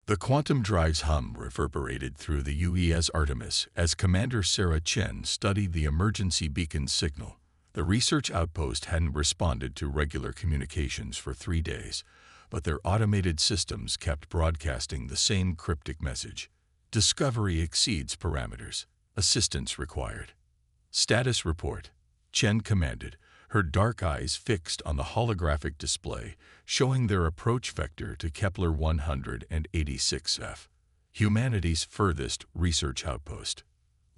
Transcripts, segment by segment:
The quantum drive's hum reverberated through the UES Artemis as Commander Sarah Chen studied the emergency beacon signal. The research outpost hadn't responded to regular communications for 3 days, but their automated systems kept broadcasting the same cryptic message. Discovery exceeds parameters. Assistance required. Status report. Chen commanded, her dark eyes fixed on the holographic display, showing their approach vector to Kepler 186f, humanity's furthest research outpost.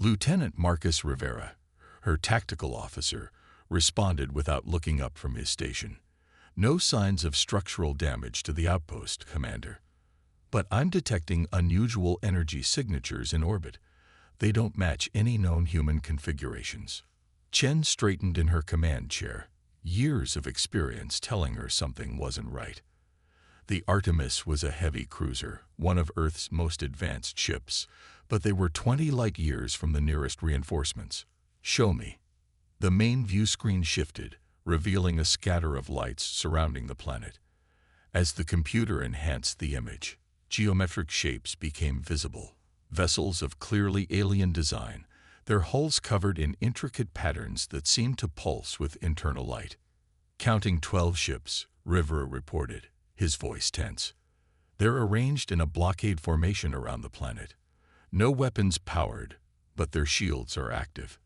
Lieutenant Marcus Rivera, her tactical officer, responded without looking up from his station. No signs of structural damage to the outpost, Commander. But I'm detecting unusual energy signatures in orbit. They don't match any known human configurations. Chen straightened in her command chair, years of experience telling her something wasn't right. The Artemis was a heavy cruiser, one of Earth's most advanced ships, but they were 20 light-years from the nearest reinforcements. Show me. The main view screen shifted, revealing a scatter of lights surrounding the planet. As the computer enhanced the image, geometric shapes became visible, vessels of clearly alien design, their hulls covered in intricate patterns that seemed to pulse with internal light. Counting 12 ships, Rivera reported, his voice tense. They're arranged in a blockade formation around the planet. No weapons powered, but their shields are active.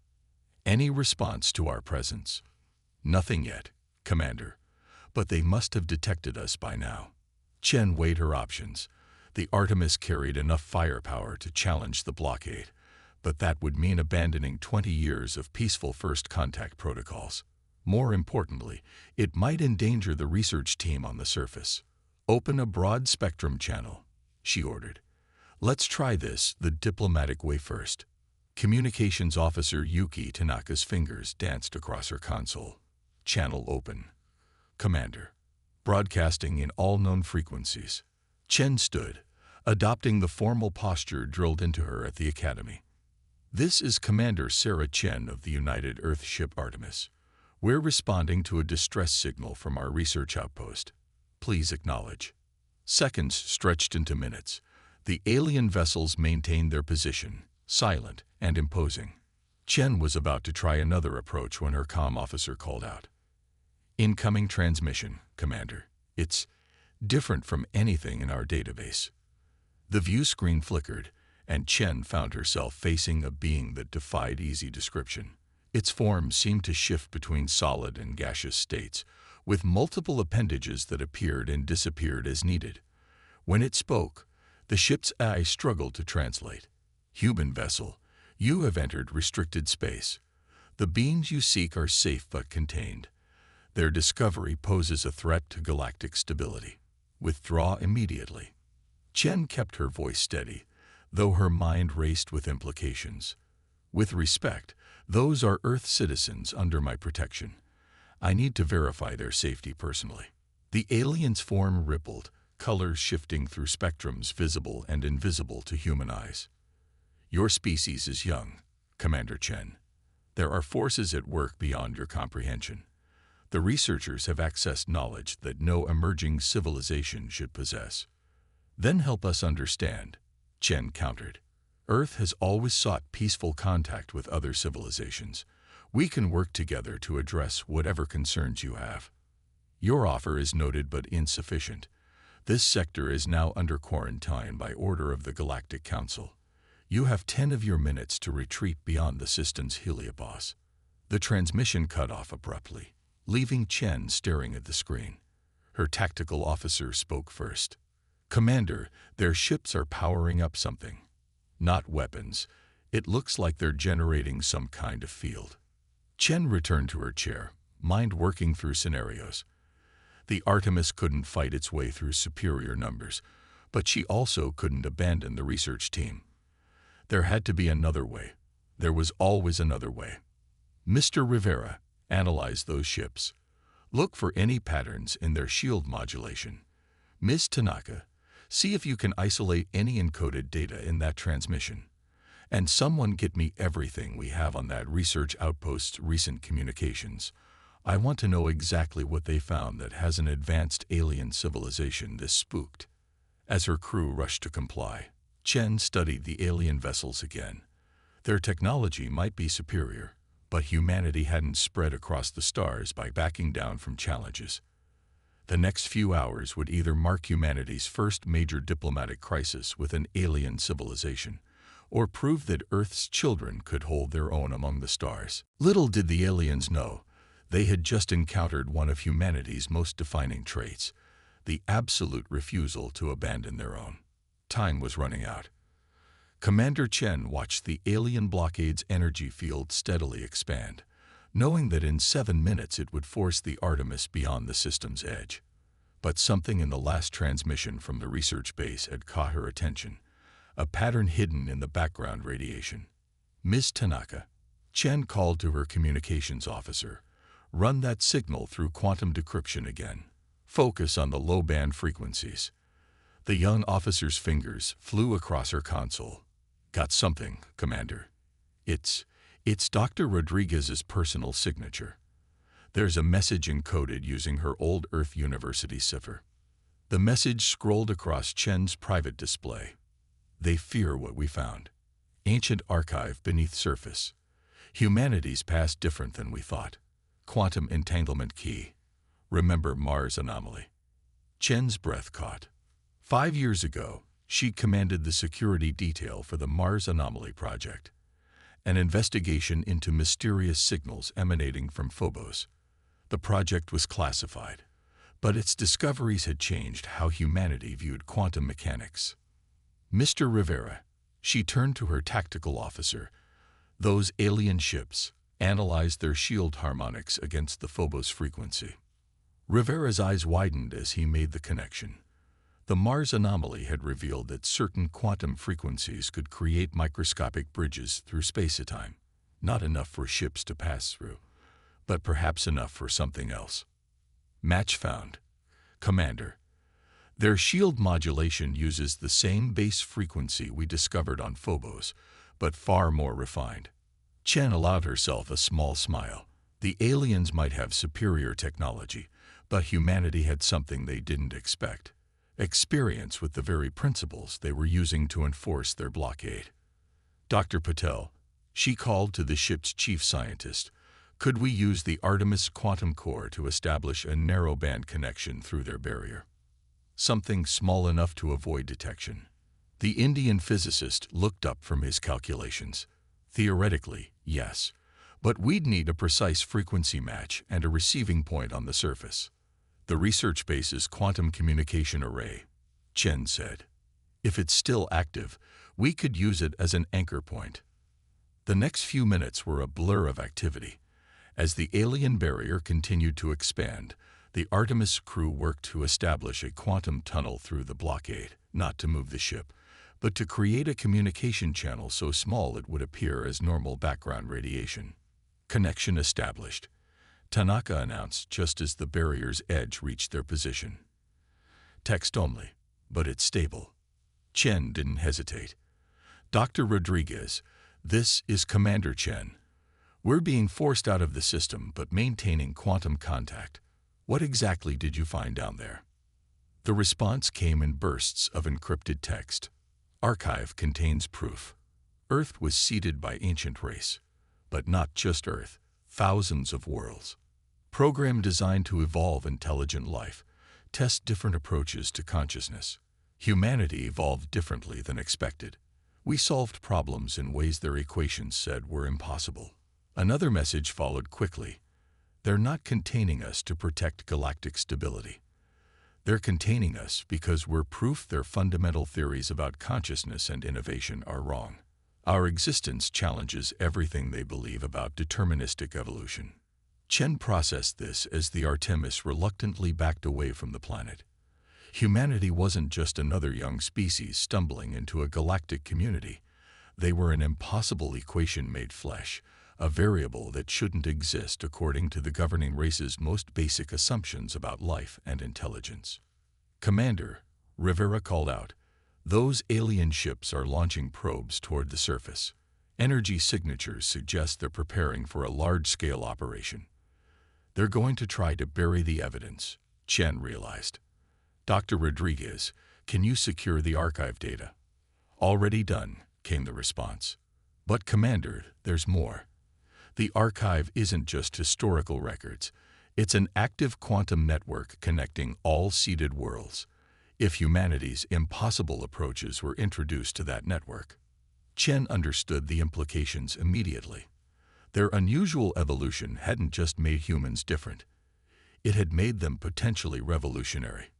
Any response to our presence? Nothing yet, Commander, but they must have detected us by now. Chen weighed her options. The Artemis carried enough firepower to challenge the blockade, but that would mean abandoning 20 years of peaceful first contact protocols. More importantly, it might endanger the research team on the surface. Open a broad spectrum channel, she ordered. Let's try this the diplomatic way first. Communications Officer Yuki Tanaka's fingers danced across her console. Channel open. Commander. Broadcasting in all known frequencies. Chen stood, adopting the formal posture drilled into her at the Academy. This is Commander Sarah Chen of the United Earth ship Artemis. We're responding to a distress signal from our research outpost. Please acknowledge. Seconds stretched into minutes. The alien vessels maintained their position, silent and imposing. Chen was about to try another approach when her comm officer called out. Incoming transmission, Commander. It's different from anything in our database. The view screen flickered, and Chen found herself facing a being that defied easy description. Its form seemed to shift between solid and gaseous states, with multiple appendages that appeared and disappeared as needed. When it spoke, the ship's eye struggled to translate. Human vessel, you have entered restricted space. The beings you seek are safe but contained. Their discovery poses a threat to galactic stability. Withdraw immediately. Chen kept her voice steady, though her mind raced with implications. With respect, those are Earth citizens under my protection. I need to verify their safety personally. The alien's form rippled, colors shifting through spectrums visible and invisible to human eyes. Your species is young, Commander Chen. There are forces at work beyond your comprehension. The researchers have accessed knowledge that no emerging civilization should possess. Then help us understand, Chen countered. Earth has always sought peaceful contact with other civilizations. We can work together to address whatever concerns you have. Your offer is noted but insufficient. This sector is now under quarantine by order of the Galactic Council. You have 10 of your minutes to retreat beyond the system's heliopause. The transmission cut off abruptly, leaving Chen staring at the screen. Her tactical officer spoke first. Commander, their ships are powering up something. Not weapons. It looks like they're generating some kind of field. Chen returned to her chair, mind working through scenarios. The Artemis couldn't fight its way through superior numbers, but she also couldn't abandon the research team. There had to be another way. There was always another way. Mr. Rivera, analyze those ships. Look for any patterns in their shield modulation. Ms. Tanaka, see if you can isolate any encoded data in that transmission. And someone get me everything we have on that research outpost's recent communications. I want to know exactly what they found that has an advanced alien civilization this spooked. As her crew rushed to comply, Chen studied the alien vessels again. Their technology might be superior, but humanity hadn't spread across the stars by backing down from challenges. The next few hours would either mark humanity's first major diplomatic crisis with an alien civilization, or prove that Earth's children could hold their own among the stars. Little did the aliens know, they had just encountered one of humanity's most defining traits, the absolute refusal to abandon their own. Time was running out. Commander Chen watched the alien blockade's energy field steadily expand, knowing that in 7 minutes it would force the Artemis beyond the system's edge. But something in the last transmission from the research base had caught her attention, a pattern hidden in the background radiation. "Ms. Tanaka," Chen called to her communications officer, "run that signal through quantum decryption again. Focus on the low-band frequencies." The young officer's fingers flew across her console. "Got something, Commander. It's Dr. Rodriguez's personal signature. There's a message encoded using her old Earth University cipher." The message scrolled across Chen's private display. "They fear what we found. Ancient archive beneath surface. Humanity's past different than we thought. Quantum entanglement key. Remember Mars anomaly." Chen's breath caught. 5 years ago, she commanded the security detail for the Mars Anomaly Project, an investigation into mysterious signals emanating from Phobos. The project was classified, but its discoveries had changed how humanity viewed quantum mechanics. "Mr. Rivera," she turned to her tactical officer, "those alien ships analyzed their shield harmonics against the Phobos frequency." Rivera's eyes widened as he made the connection. The Mars anomaly had revealed that certain quantum frequencies could create microscopic bridges through space-time, not enough for ships to pass through, but perhaps enough for something else. "Match found, Commander. Their shield modulation uses the same base frequency we discovered on Phobos, but far more refined." Chen allowed herself a small smile. The aliens might have superior technology, but humanity had something they didn't expect: experience with the very principles they were using to enforce their blockade. "Dr. Patel," she called to the ship's chief scientist, "could we use the Artemis quantum core to establish a narrowband connection through their barrier? Something small enough to avoid detection." The Indian physicist looked up from his calculations. "Theoretically, yes, but we'd need a precise frequency match and a receiving point on the surface." "The research base's quantum communication array," Chen said. "If it's still active, we could use it as an anchor point." The next few minutes were a blur of activity. As the alien barrier continued to expand, the Artemis crew worked to establish a quantum tunnel through the blockade, not to move the ship, but to create a communication channel so small it would appear as normal background radiation. "Connection established," Tanaka announced just as the barrier's edge reached their position. "Text only, but it's stable." Chen didn't hesitate. "Dr. Rodriguez, this is Commander Chen. We're being forced out of the system but maintaining quantum contact. What exactly did you find down there?" The response came in bursts of encrypted text. "Archive contains proof. Earth was seeded by ancient race, but not just Earth, thousands of worlds. Program designed to evolve intelligent life, test different approaches to consciousness. Humanity evolved differently than expected. We solved problems in ways their equations said were impossible." Another message followed quickly. "They're not containing us to protect galactic stability. They're containing us because we're proof their fundamental theories about consciousness and innovation are wrong. Our existence challenges everything they believe about deterministic evolution." Chen processed this as the Artemis reluctantly backed away from the planet. Humanity wasn't just another young species stumbling into a galactic community. They were an impossible equation made flesh, a variable that shouldn't exist according to the governing race's most basic assumptions about life and intelligence. "Commander," Rivera called out, "those alien ships are launching probes toward the surface. Energy signatures suggest they're preparing for a large-scale operation. They're going to try to bury the evidence," Chen realized. "Dr. Rodriguez, Can you secure the archive data? Already done, came the response. But Commander, there's more. The archive isn't just historical records. It's an active quantum network connecting all seeded worlds. If humanity's impossible approaches were introduced to that network, Chen understood the implications immediately. Their unusual evolution hadn't just made humans different. It had made them potentially revolutionary.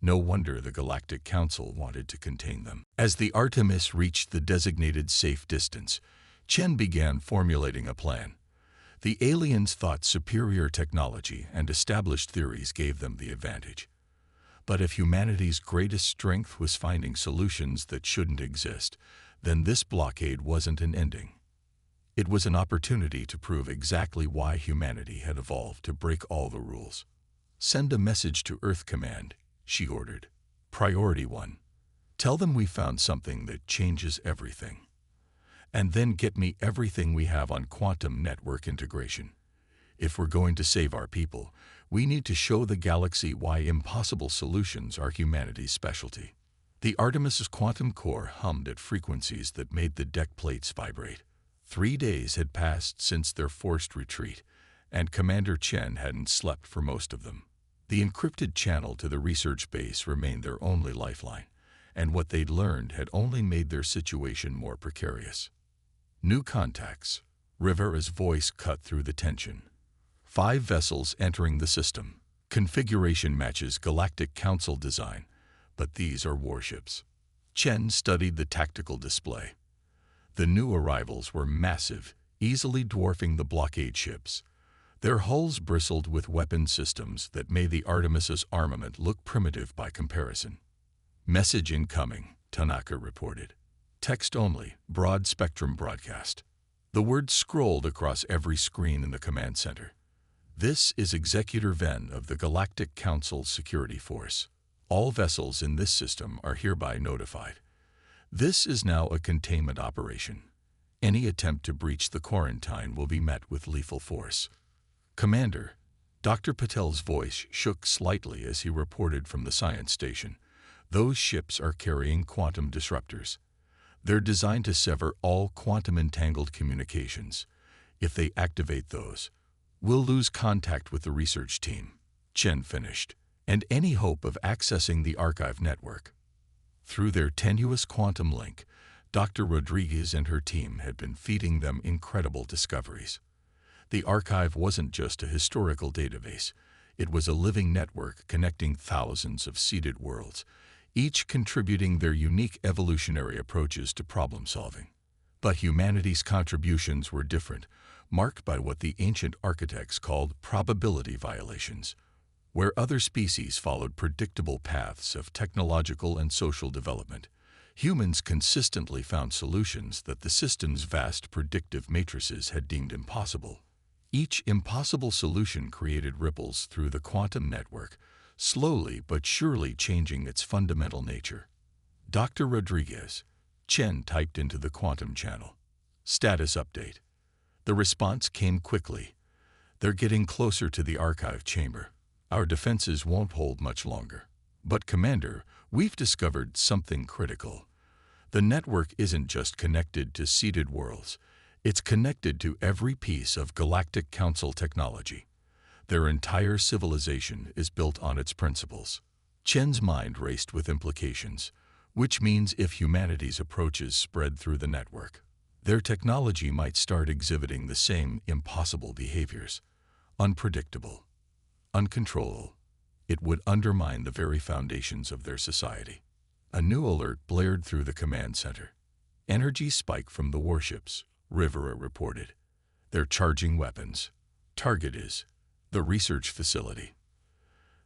No wonder the Galactic Council wanted to contain them. As the Artemis reached the designated safe distance, Chen began formulating a plan. The aliens thought superior technology and established theories gave them the advantage. But if humanity's greatest strength was finding solutions that shouldn't exist, then this blockade wasn't an ending. It was an opportunity to prove exactly why humanity had evolved to break all the rules. Send a message to Earth Command, she ordered. Priority 1. Tell them we found something that changes everything. And then get me everything we have on quantum network integration. If we're going to save our people, we need to show the galaxy why impossible solutions are humanity's specialty. The Artemis's quantum core hummed at frequencies that made the deck plates vibrate. 3 days had passed since their forced retreat, and Commander Chen hadn't slept for most of them. The encrypted channel to the research base remained their only lifeline, and what they'd learned had only made their situation more precarious. New contacts. Rivera's voice cut through the tension. 5 vessels entering the system. Configuration matches Galactic Council design, but these are warships. Chen studied the tactical display. The new arrivals were massive, easily dwarfing the blockade ships. Their hulls bristled with weapon systems that made the Artemis's armament look primitive by comparison. Message incoming, Tanaka reported. Text only, broad-spectrum broadcast. The words scrolled across every screen in the command center. This is Executor Ven of the Galactic Council's security force. All vessels in this system are hereby notified. This is now a containment operation. Any attempt to breach the quarantine will be met with lethal force. Commander, Dr. Patel's voice shook slightly as he reported from the science station. Those ships are carrying quantum disruptors. They're designed to sever all quantum-entangled communications. If they activate those, we'll lose contact with the research team, Chen finished, and any hope of accessing the archive network. Through their tenuous quantum link, Dr. Rodriguez and her team had been feeding them incredible discoveries. The archive wasn't just a historical database. It was a living network connecting thousands of seeded worlds, each contributing their unique evolutionary approaches to problem-solving. But humanity's contributions were different, marked by what the ancient architects called probability violations, where other species followed predictable paths of technological and social development. Humans consistently found solutions that the system's vast predictive matrices had deemed impossible. Each impossible solution created ripples through the quantum network, slowly but surely changing its fundamental nature. Dr. Rodriguez, Chen typed into the quantum channel. Status update. The response came quickly. They're getting closer to the archive chamber. Our defenses won't hold much longer. But Commander, we've discovered something critical. The network isn't just connected to seeded worlds. It's connected to every piece of Galactic Council technology. Their entire civilization is built on its principles. Chen's mind raced with implications, which means if humanity's approaches spread through the network, their technology might start exhibiting the same impossible behaviors. Unpredictable, uncontrollable. It would undermine the very foundations of their society. A new alert blared through the command center. Energy spike from the warships, Rivera reported. They're charging weapons. Target is the research facility.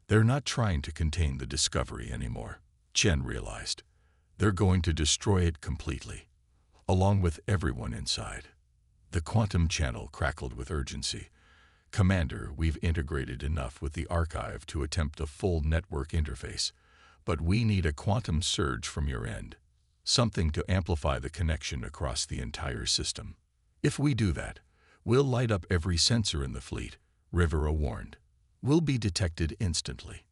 They're not trying to contain the discovery anymore, Chen realized. They're going to destroy it completely, along with everyone inside. The quantum channel crackled with urgency. Commander, we've integrated enough with the archive to attempt a full network interface, but we need a quantum surge from your end. Something to amplify the connection across the entire system. If we do that, we'll light up every sensor in the fleet, Rivera warned. We'll be detected instantly.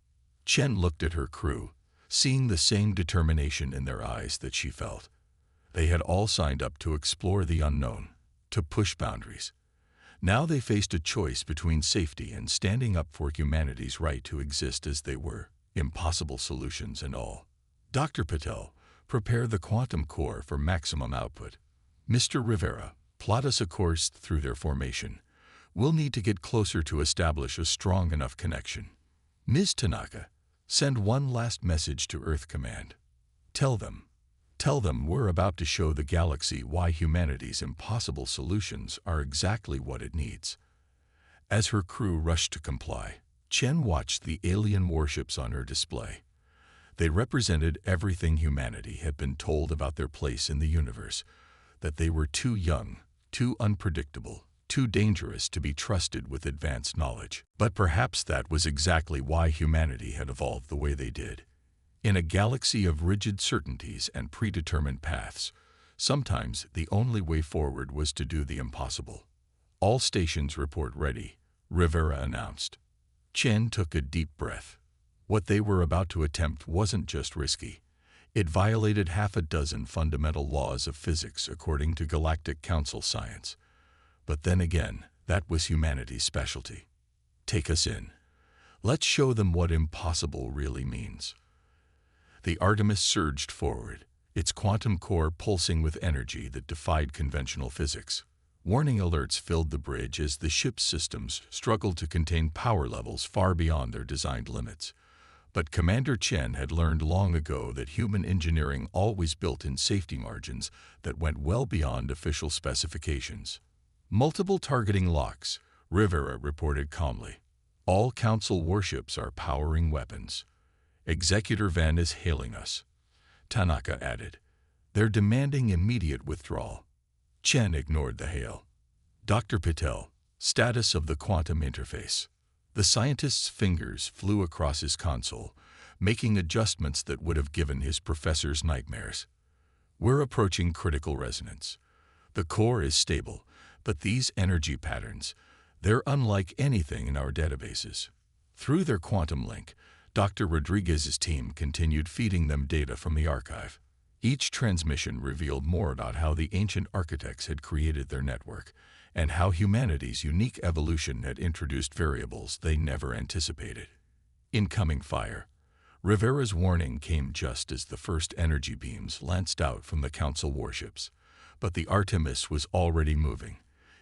Chen looked at her crew. seeing the same determination in their eyes that she felt. They had all signed up to explore the unknown, to push boundaries. Now they faced a choice between safety and standing up for humanity's right to exist as they were, impossible solutions and all. Dr. Patel, prepare the quantum core for maximum output. Mr. Rivera, plot us a course through their formation. We'll need to get closer to establish a strong enough connection. Ms. Tanaka, send one last message to Earth Command. Tell them we're about to show the galaxy why humanity's impossible solutions are exactly what it needs. As her crew rushed to comply, Chen watched the alien warships on her display. They represented everything humanity had been told about their place in the universe, that they were too young, too unpredictable, too dangerous to be trusted with advanced knowledge. But perhaps that was exactly why humanity had evolved the way they did. In a galaxy of rigid certainties and predetermined paths, sometimes the only way forward was to do the impossible. All stations report ready, Rivera announced. Chen took a deep breath. What they were about to attempt wasn't just risky. It violated half a dozen fundamental laws of physics according to Galactic Council science. But then again, that was humanity's specialty. Take us in. Let's show them what impossible really means. The Artemis surged forward, its quantum core pulsing with energy that defied conventional physics. Warning alerts filled the bridge as the ship's systems struggled to contain power levels far beyond their designed limits. But Commander Chen had learned long ago that human engineering always built in safety margins that went well beyond official specifications. Multiple targeting locks, Rivera reported calmly. All Council warships are powering weapons. Executor Van is hailing us, Tanaka added. They're demanding immediate withdrawal. Chen ignored the hail. Dr. Patel, status of the quantum interface. The scientist's fingers flew across his console, making adjustments that would have given his professors nightmares. We're approaching critical resonance. The core is stable, but these energy patterns, they're unlike anything in our databases. Through their quantum link, Dr. Rodriguez's team continued feeding them data from the archive. Each transmission revealed more about how the ancient architects had created their network, and how humanity's unique evolution had introduced variables they never anticipated. Incoming fire. Rivera's warning came just as the first energy beams lanced out from the Council warships. But the Artemis was already moving,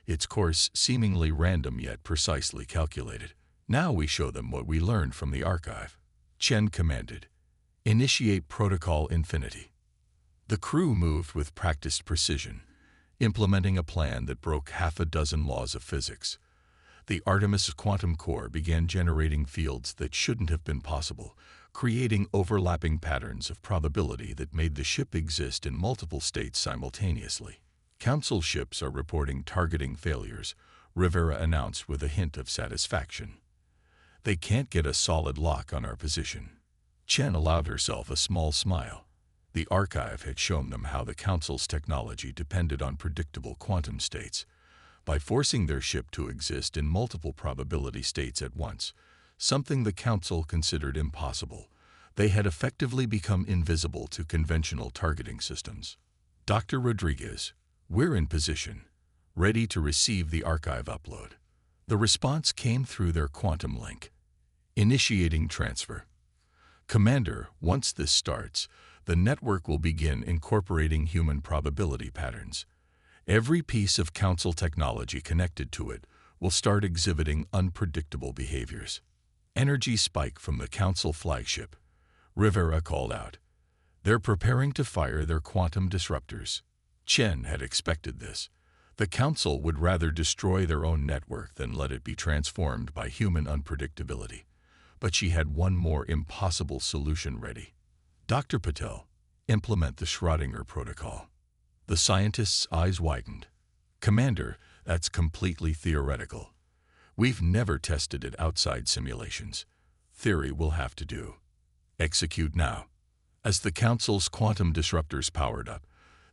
its course seemingly random yet precisely calculated. Now we show them what we learned from the archive. Chen commanded, "Initiate Protocol Infinity." The crew moved with practiced precision, implementing a plan that broke half a dozen laws of physics. The Artemis quantum core began generating fields that shouldn't have been possible, creating overlapping patterns of probability that made the ship exist in multiple states simultaneously. Council ships are reporting targeting failures, Rivera announced with a hint of satisfaction. They can't get a solid lock on our position. Chen allowed herself a small smile. The archive had shown them how the Council's technology depended on predictable quantum states. By forcing their ship to exist in multiple probability states at once, something the Council considered impossible, they had effectively become invisible to conventional targeting systems. Dr. Rodriguez, we're in position, ready to receive the archive upload. The response came through their quantum link. Initiating transfer. Commander, once this starts, the network will begin incorporating human probability patterns. Every piece of Council technology connected to it will start exhibiting unpredictable behaviors. Energy spike from the Council flagship, Rivera called out. They're preparing to fire their quantum disruptors. Chen had expected this. The Council would rather destroy their own network than let it be transformed by human unpredictability. But she had one more impossible solution ready. Dr. Patel, implement the Schrödinger protocol. The scientist's eyes widened. Commander, that's completely theoretical. We've never tested it outside simulations. Theory will have to do. Execute now. As the Council's quantum disruptors powered up,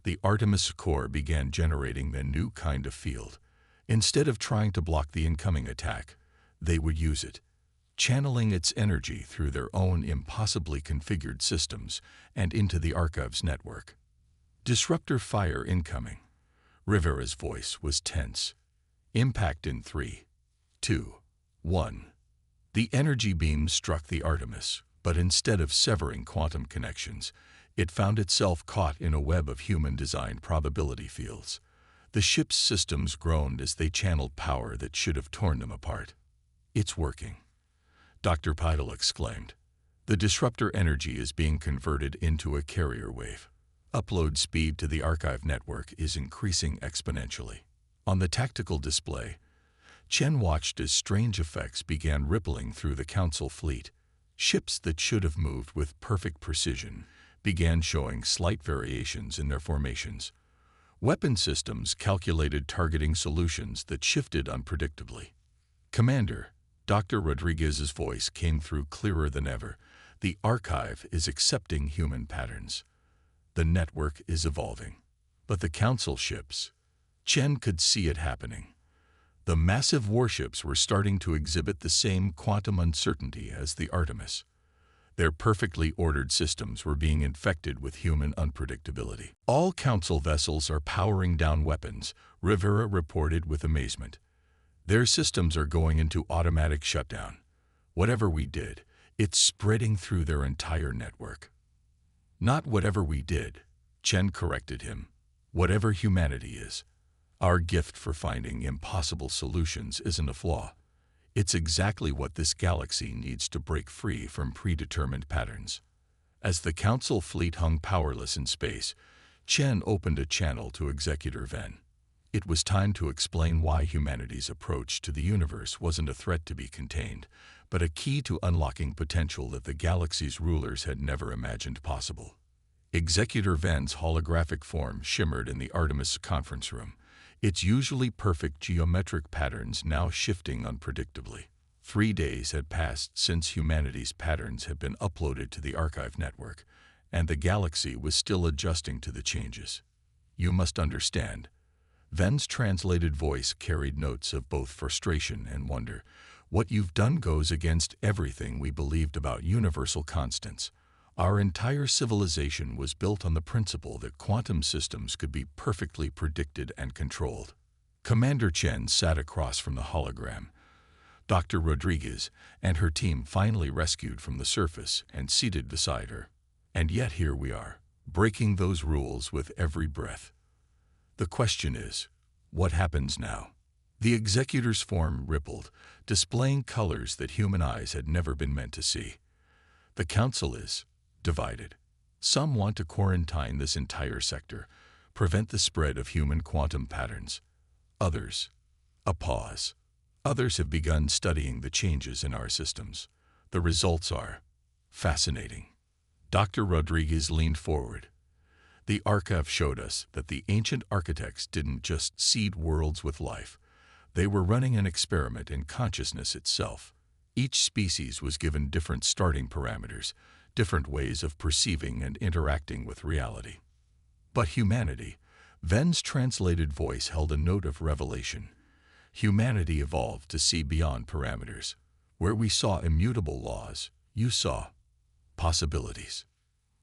the Artemis core began generating a new kind of field. Instead of trying to block the incoming attack, they would use it. channeling its energy through their own impossibly configured systems and into the Archive's network. Disruptor fire incoming. Rivera's voice was tense. Impact in 3, 2, 1. The energy beam struck the Artemis, but instead of severing quantum connections, it found itself caught in a web of human-designed probability fields. The ship's systems groaned as they channeled power that should have torn them apart. "It's working," Dr. Pidal exclaimed. "The disruptor energy is being converted into a carrier wave. Upload speed to the Archive network is increasing exponentially." On the tactical display, Chen watched as strange effects began rippling through the Council fleet. Ships that should have moved with perfect precision began showing slight variations in their formations. Weapon systems calculated targeting solutions that shifted unpredictably. "Commander," Dr. Rodriguez's voice came through clearer than ever, "the Archive is accepting human patterns. The network is evolving." But the Council ships, Chen could see it happening. The massive warships were starting to exhibit the same quantum uncertainty as the Artemis. Their perfectly ordered systems were being infected with human unpredictability. "All Council vessels are powering down weapons," Rivera reported with amazement. "Their systems are going into automatic shutdown. Whatever we did, it's spreading through their entire network." "Not whatever we did," Chen corrected him. "Whatever humanity is. Our gift for finding impossible solutions isn't a flaw. It's exactly what this galaxy needs to break free from predetermined patterns." As the Council fleet hung powerless in space, Chen opened a channel to Executor Ven. It was time to explain why humanity's approach to the universe wasn't a threat to be contained, but a key to unlocking potential that the galaxy's rulers had never imagined possible. Executor Ven's holographic form shimmered in the Artemis conference room, its usually perfect geometric patterns now shifting unpredictably. 3 days had passed since humanity's patterns had been uploaded to the Archive network, and the galaxy was still adjusting to the changes. "You must understand." Ven's translated voice carried notes of both frustration and wonder. "What you've done goes against everything we believed about universal constants. Our entire civilization was built on the principle that quantum systems could be perfectly predicted and controlled." Commander Chen sat across from the hologram. Dr. Rodriguez and her team finally rescued from the surface and seated beside her. "And yet here we are, breaking those rules with every breath. The question is, what happens now?" The Executor's form rippled, displaying colors that human eyes had never been meant to see. "The Council is divided. Some want to quarantine this entire sector, prevent the spread of human quantum patterns. Others," a pause, "others have begun studying the changes in our systems. The results are fascinating." Dr. Rodriguez leaned forward. "The Archive showed us that the ancient architects didn't just seed worlds with life. They were running an experiment in consciousness itself. Each species was given different starting parameters, different ways of perceiving and interacting with reality. But humanity," Ven's translated voice held a note of revelation. "Humanity evolved to see beyond parameters. Where we saw immutable laws, you saw possibilities.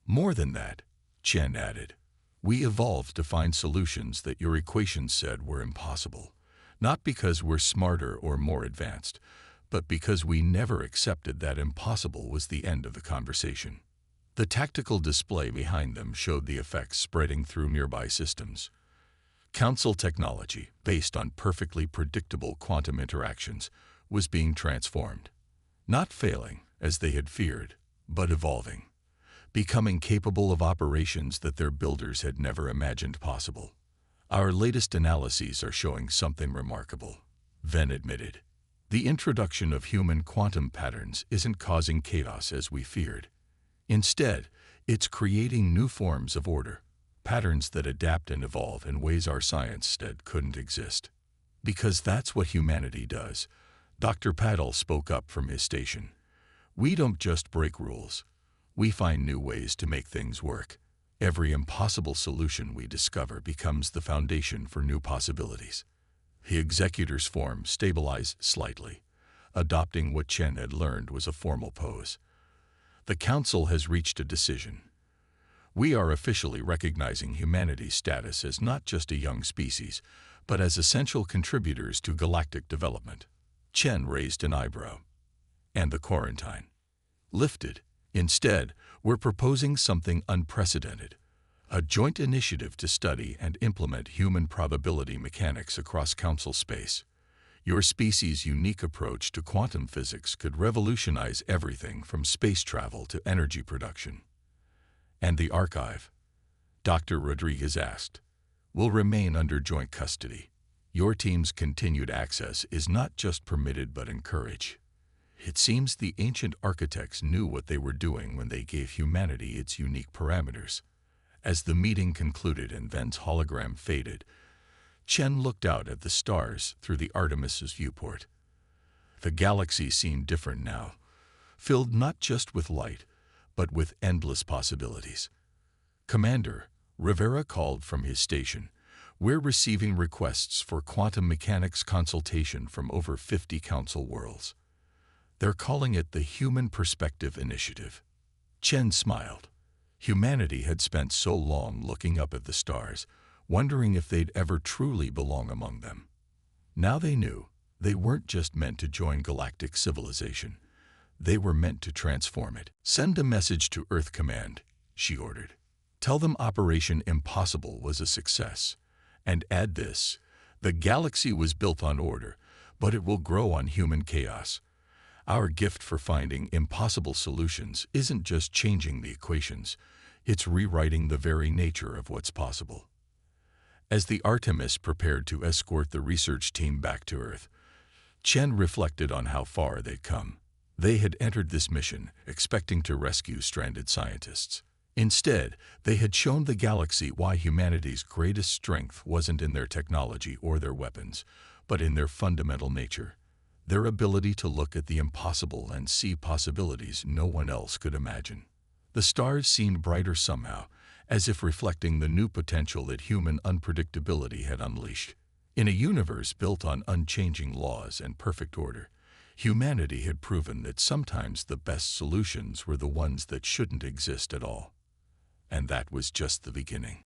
More than that," Chen added, "we evolved to find solutions that your equations said were impossible. Not because we're smarter or more advanced, but because we never accepted that impossible was the end of the conversation." The tactical display behind them showed the effects spreading through nearby systems. Council technology, based on perfectly predictable quantum interactions, was being transformed. Not failing, as they had feared, but evolving, becoming capable of operations that their builders had never imagined possible. "Our latest analyses are showing something remarkable," Ven admitted. "The introduction of human quantum patterns isn't causing chaos as we feared. Instead, it's creating new forms of order, patterns that adapt and evolve in ways our science instead couldn't exist. Because that's what humanity does." Dr. Paddle spoke up from his station. "We don't just break rules. We find new ways to make things work. Every impossible solution we discover becomes the foundation for new possibilities." The Executor's form stabilized slightly. adopting what Chen had learned was a formal pose. The Council has reached a decision. We are officially recognizing humanity's status as not just a young species, but as essential contributors to galactic development. Chen raised an eyebrow. And the quarantine lifted. Instead, we're proposing something unprecedented. A joint initiative to study and implement human probability mechanics across Council space. Your species' unique approach to quantum physics could revolutionize everything from space travel to energy production. And the archive, Dr. Rodriguez asked, will remain under joint custody. Your team's continued access is not just permitted but encouraged. It seems the ancient architects knew what they were doing when they gave humanity its unique parameters. As the meeting concluded and Ven's hologram faded, Chen looked out at the stars through the Artemis's viewport. The galaxy seemed different now, filled not just with light, but with endless possibilities. Commander, Rivera called from his station. We're receiving requests for quantum mechanics consultation from over 50 Council worlds. They're calling it the Human Perspective Initiative. Chen smiled. Humanity had spent so long looking up at the stars, wondering if they'd ever truly belong among them. Now they knew they weren't just meant to join galactic civilization. They were meant to transform it. Send a message to Earth Command, she ordered. Tell them Operation Impossible was a success. And add this: the galaxy was built on order, but it will grow on human chaos. Our gift for finding impossible solutions isn't just changing the equations, it's rewriting the very nature of what's possible. As the Artemis prepared to escort the research team back to Earth, Chen reflected on how far they'd come. They had entered this mission expecting to rescue stranded scientists. Instead, they had shown the galaxy why humanity's greatest strength wasn't in their technology or their weapons, but in their fundamental nature. Their ability to look at the impossible and see possibilities no one else could imagine. The stars seemed brighter somehow, as if reflecting the new potential that human unpredictability had unleashed. In a universe built on unchanging laws and perfect order, humanity had proven that sometimes the best solutions were the ones that shouldn't exist at all. And that was just the beginning.